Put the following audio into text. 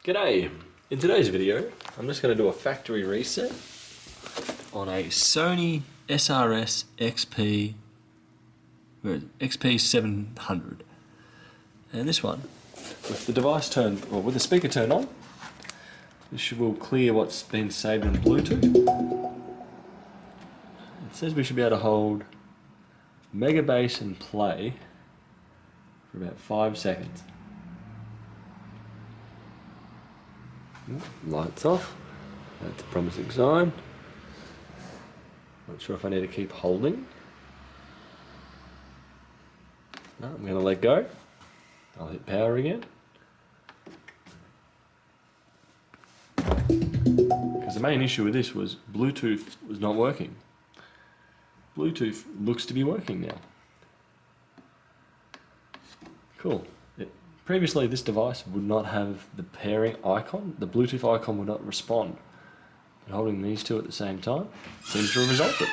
G'day! In today's video, I'm just going to do a factory reset on a Sony XP700. And this one, with the device turned, or with the speaker turned on, this will clear what's been saved in Bluetooth. It says we should be able to hold mega bass and play for about 5 seconds. Lights off. That's a promising sign. Not sure if I need to keep holding. No, I'm going to let go. I'll hit power again. Because the main issue with this was Bluetooth was not working. Bluetooth looks to be working now. Cool. Previously this device would not have the pairing icon. The Bluetooth icon would not respond. But holding these two at the same time seems to have resolved it.